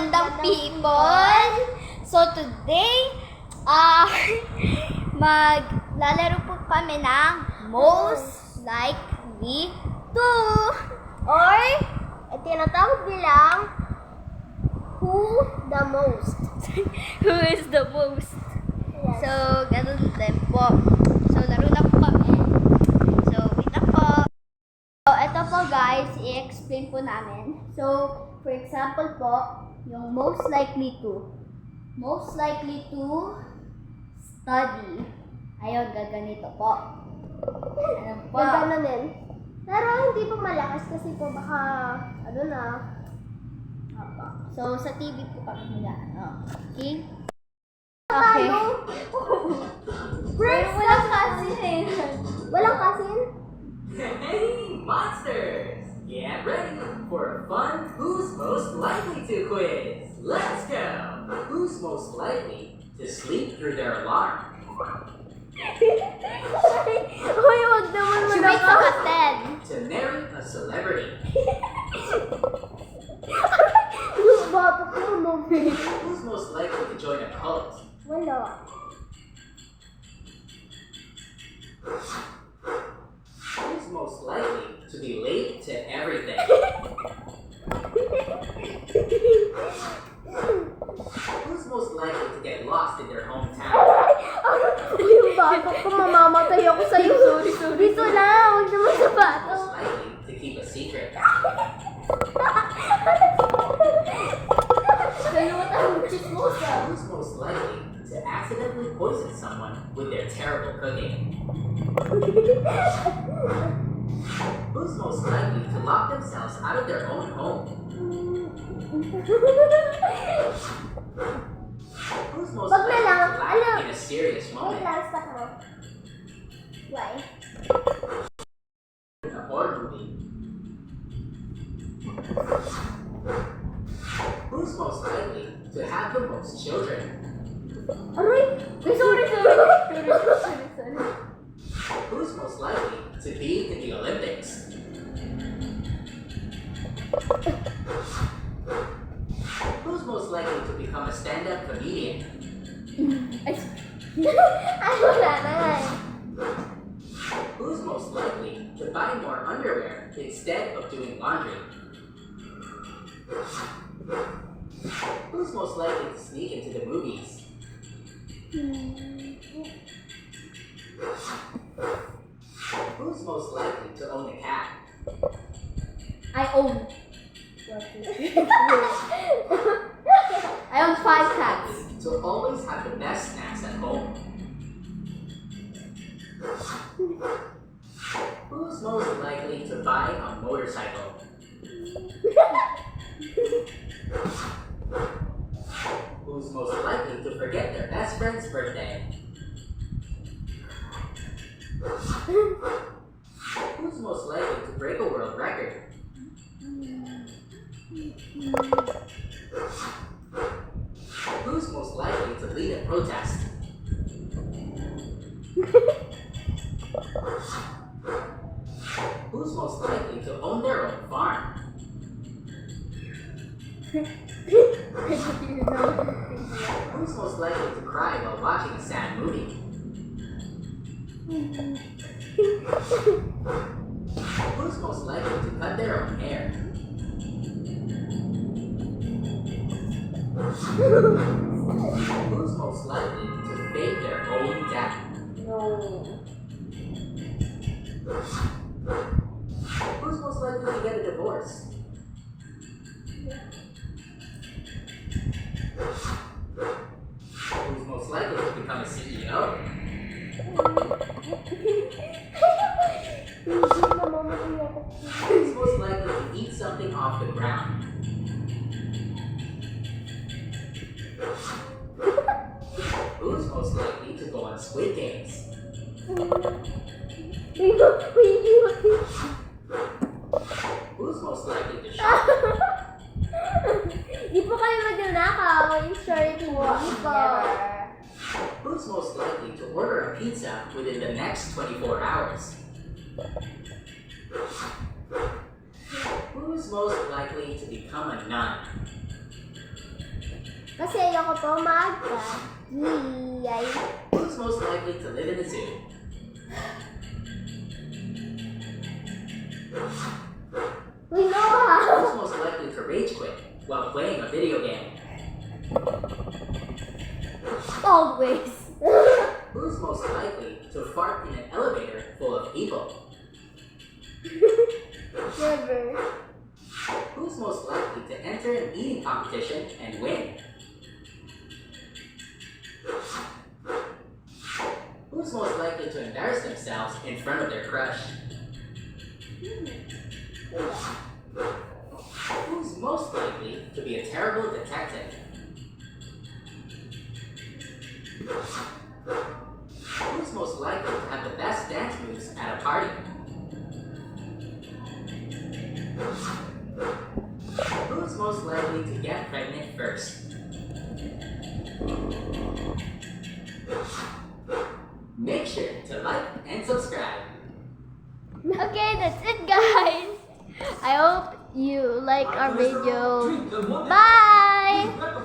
magandang people. So today, maglalaro po kami ng most likely to, or tinatawag bilang who the most. Who is the most? Yes. So, ganun din po. So, laro na po kami. So, wait na po. So, ito po guys, i-explain po namin. So, for example po, yung most likely to. Most likely to study. Ayun, gaganito po. Ano po? Gagana din. Pero hindi po malakas kasi po baka, ano na. Opo. So, sa TV po kami nila. Okay? Okay. Pero walang kasin eh. Walang kasin? Hey, monsters! Get ready for a fun Who's Most Likely to quiz. Let's go! Who's most likely to sleep through their alarm? Hoy, wag naman She wakes up malakas. at 10. To marry a celebrity? Yung bata ko, no. Who's most likely to join a cult? Wala. Who's most likely to be late to everything? Who's most likely to get lost in their hometown? Yung bata ko, mamamatay ako sa'yo. Sorry. Dito lang, wag naman sa bata. Most likely to keep a secret? Who's most likely to accidentally poison someone with their terrible cooking? Who's most likely to lock themselves out of their own home? Who's most Wag na likely lang. to laugh Alam. in a serious Wait moment? lang, stop mo. Why? In a horror movie? Who's most likely to have the most children? Aray! Sorry. Who's most likely to be in the Olympics? Who's most likely to become a stand-up comedian? Ay, wala na eh. Who's most likely to buy more underwear instead of doing laundry? Who's most likely to sneak into the movies? Who's most likely to own a cat? I own. I own 5 cats. To always have the best snacks at home? Who's most likely to buy a motorcycle? Who's most likely to forget their best friend's birthday? Who's most likely to break a world record? Who's most likely to lead a protest? Who's most likely to own their own farm? Who's most likely to cry while watching a sad movie? Who's most likely to cut their own hair? Who's most likely to fake their own death? No. Who's most likely to get a divorce? Who's most likely to become a CEO? Who's most likely to eat something off the ground? Who's most likely to go on Squid Games? Who's most likely to shop? Di po kayo magnanakaw. I'm sorry po. Di po. Who's most likely to order a pizza within the next 24 hours? Who's most likely to become a nun? Kasi ayoko po mag-gay. Who's most likely to live in the zoo? We know how. Who's most likely to rage quit while playing a video game? Always. Who's most likely to fart in an elevator full of people? Never. Who's most likely to enter an eating competition and win? Who's most likely to embarrass themselves in front of their crush? Who's most likely to be a terrible detective? Who's most likely to have the best dance moves at a party? Who's most likely to get pregnant first? Make sure to like and subscribe. Okay, that's it, guys. I hope you like our video. Bye.